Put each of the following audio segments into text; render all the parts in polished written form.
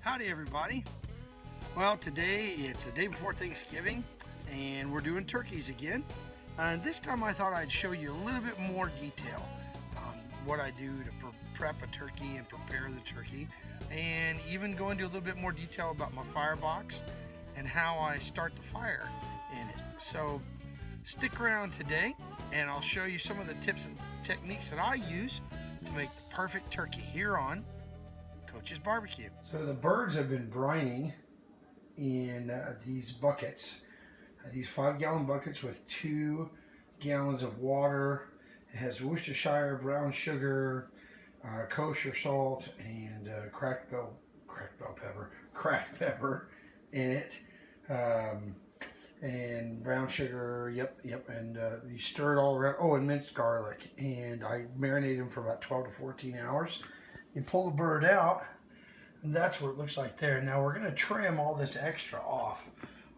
Howdy everybody. Well, today it's the day before Thanksgiving and we're doing turkeys again. This time I thought I'd show you a little bit more detail on what I do to prep a turkey and prepare the turkey, and even go into a little bit more detail about my firebox and how I start the fire in it. So stick around today and I'll show you some of the tips and techniques that I use to make the perfect turkey here on Coach's Barbecue. So the birds have been brining in these buckets, these 5-gallon buckets with 2 gallons of water. It has Worcestershire brown sugar, kosher salt, and cracked bell pepper in it, and brown sugar. Yep. And you stir it all around. Oh, and minced garlic. And I marinate them for about 12 to 14 hours. You pull the bird out, and that's what it looks like there. Now we're going to trim all this extra off.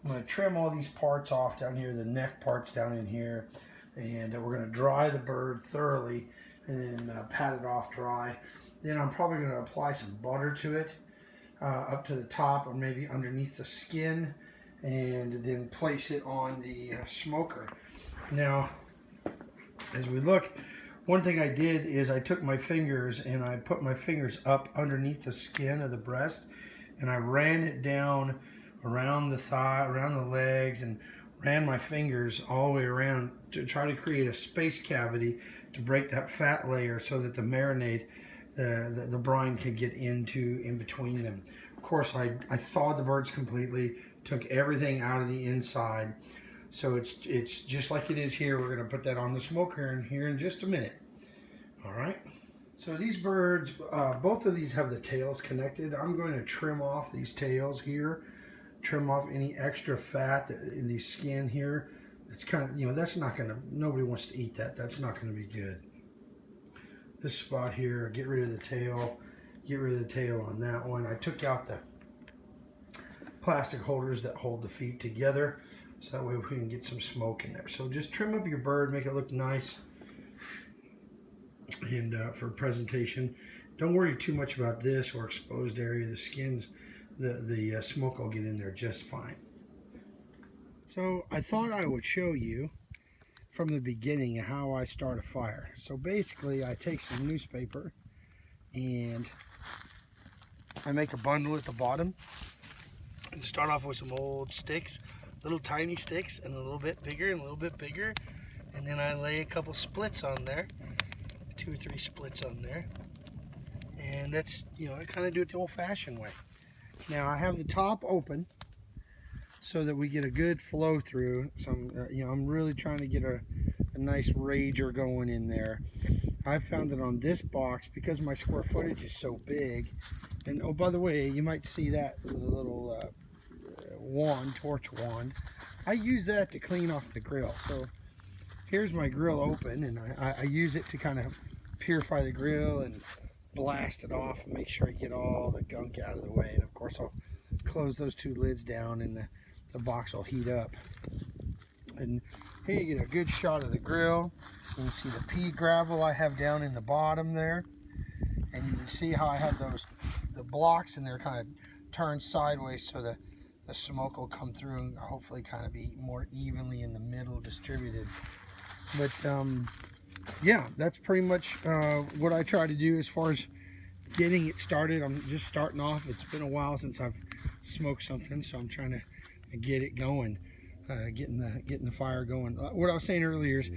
I'm going to trim all these parts off down here, the neck parts down in here, and we're going to dry the bird thoroughly and then pat it off dry. Then I'm probably going to apply some butter to it, up to the top or maybe underneath the skin, and then place it on the smoker. Now, as we look, one thing I did is I took my fingers and I put my fingers up underneath the skin of the breast, and I ran it down around the thigh, around the legs, and ran my fingers all the way around to try to create a space cavity to break that fat layer so that the marinade, the brine could get in between them. Of course, I thawed the birds completely, took everything out of the inside. So it's just like it is here. We're going to put that on the smoker in here in just a minute. All right. So these birds, both of these have the tails connected. I'm going to trim off these tails here, trim off any extra fat in the skin here. It's kind of, that's not going to, nobody wants to eat that. That's not going to be good. This spot here, get rid of the tail. Get rid of the tail on that one. I took out the plastic holders that hold the feet together, so that way we can get some smoke in there. So just trim up your bird, make it look nice, and for presentation. Don't worry too much about this or exposed area. The skins, the smoke will get in there just fine. So I thought I would show you from the beginning how I start a fire. So basically I take some newspaper and I make a bundle at the bottom and start off with some old sticks, little tiny sticks, and a little bit bigger and a little bit bigger, and then I lay a couple splits on there, 2 or 3 splits on there, and that's, I kind of do it the old-fashioned way. Now I have the top open so that we get a good flow through. So I'm really trying to get a nice rager going in there. I've found that on this box, because my square footage is so big, and oh, by the way, you might see that with a little torch wand. I use that to clean off the grill. So here's my grill open, and I use it to kind of purify the grill and blast it off and make sure I get all the gunk out of the way. And of course I'll close those 2 lids down and the box will heat up. And here you get a good shot of the grill. You can see the pea gravel I have down in the bottom there, and you can see how I have the blocks, and they're kind of turned sideways so the smoke will come through and hopefully kind of be more evenly in the middle distributed. But yeah, that's pretty much what I try to do as far as getting it started. I'm just starting off. It's been a while since I've smoked something, so I'm trying to get it going, getting the fire going. What I was saying earlier is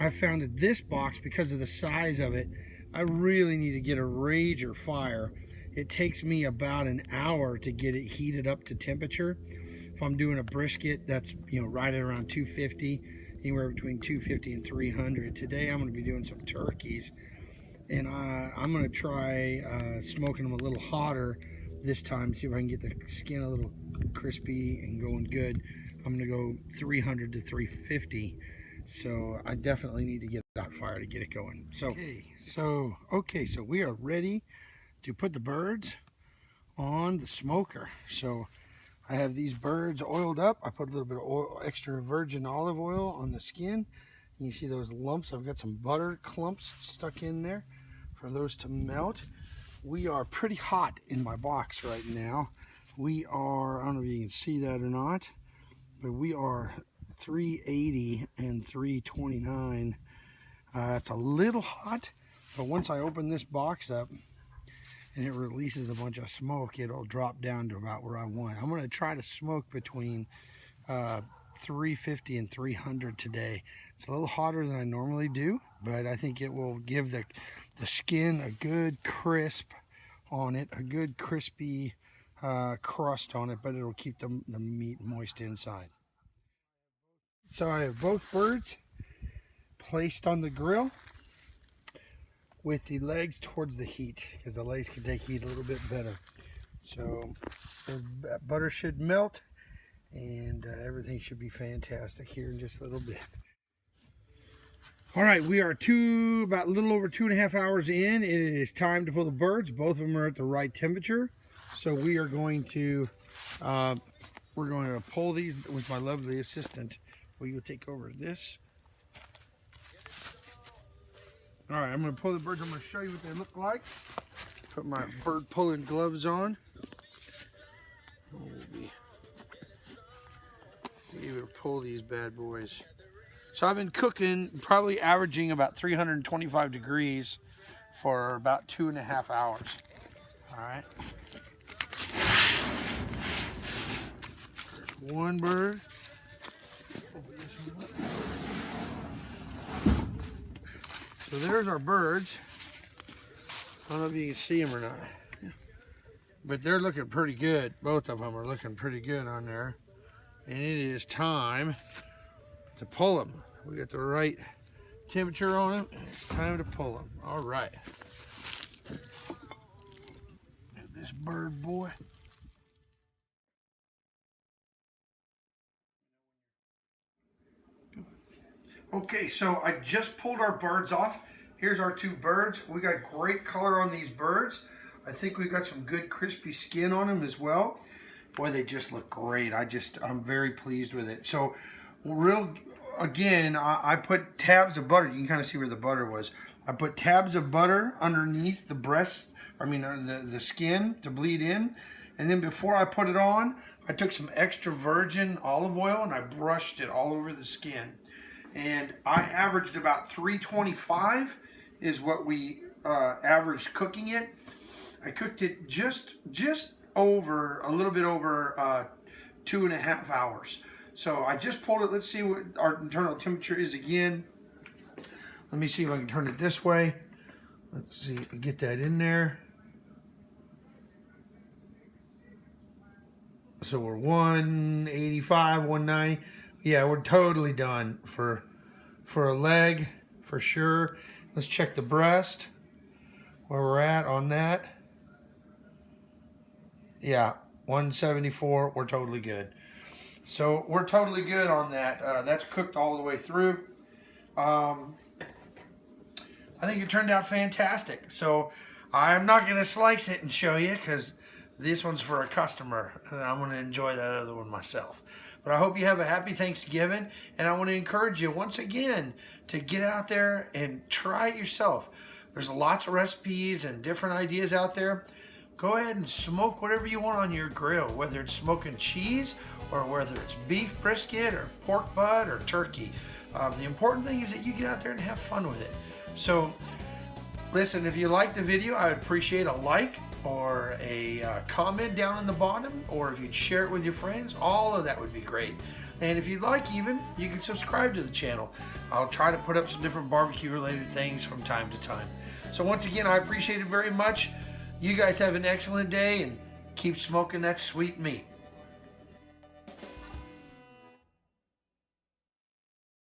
I found that this box, because of the size of it, I really need to get a rager fire. It takes me about an hour to get it heated up to temperature. If I'm doing a brisket, that's right at around 250, anywhere between 250 and 300. Today I'm going to be doing some turkeys, and I'm going to try smoking them a little hotter this time, see if I can get the skin a little crispy and going good. I'm going to go 300 to 350. So I definitely need to get that fire to get it going. So so we are ready to put the birds on the smoker. So I have these birds oiled up. I put a little bit of oil, extra virgin olive oil on the skin. You see those lumps? I've got some butter clumps stuck in there for those to melt. We are pretty hot in my box right now. We are, I don't know if you can see that or not, but we are 380 and 329. It's a little hot, but once I open this box up and it releases a bunch of smoke, it'll drop down to about where I want. I'm going to try to smoke between 350 and 300 today. It's a little hotter than I normally do, but I think it will give the skin a good crisp on it, a good crispy crust on it, but it'll keep the meat moist inside. So I have both birds placed on the grill with the legs towards the heat, because the legs can take heat a little bit better. So the butter should melt and everything should be fantastic here in just a little bit. All right, we are about a little over 2.5 hours in, and it is time to pull the birds. Both of them are at the right temperature, so we are going to pull these with my lovely assistant. Will you take over this? All right, I'm going to pull the birds. I'm going to show you what they look like. Put my bird pulling gloves on. We'll be able to pull these bad boys. So I've been cooking, probably averaging about 325 degrees for about 2.5 hours. All right. One bird. So there's our birds. I don't know if you can see them or not, but they're looking pretty good. Both of them are looking pretty good on there. And it is time to pull them. We got the right temperature on them. It's time to pull them. All right. This bird boy. Okay, so I just pulled our birds off. Here's our two birds. We got great color on these birds. I think we got some good crispy skin on them as well. Boy, they just look great. I'm very pleased with it. So again, I put tabs of butter. You can kind of see where the butter was. I put tabs of butter underneath the breast, the skin to bleed in. And then before I put it on, I took some extra virgin olive oil and I brushed it all over the skin. And I averaged about 325 is what we averaged cooking it. I cooked it just over, a little bit over 2.5 hours. So I just pulled it. Let's see what our internal temperature is again. Let me see if I can turn it this way. Let's see, get that in there. So we're 185, 190. Yeah, we're totally done for a leg, for sure. Let's check the breast, where we're at on that. Yeah, 174, we're totally good. So we're totally good on that. That's cooked all the way through. I think it turned out fantastic. So I'm not going to slice it and show you because this one's for a customer, and I'm going to enjoy that other one myself. But I hope you have a happy Thanksgiving, and I want to encourage you once again to get out there and try it yourself. There's lots of recipes and different ideas out there. Go ahead and smoke whatever you want on your grill, whether it's smoking cheese or whether it's beef brisket or pork butt or turkey. The important thing is that you get out there and have fun with it. So listen, if you like the video, I would appreciate a like or a comment down in the bottom, or if you'd share it with your friends, all of that would be great. And if you'd like, even, you can subscribe to the channel. I'll try to put up some different barbecue related things from time to time. So once again, I appreciate it very much. You guys have an excellent day and keep smoking that sweet meat.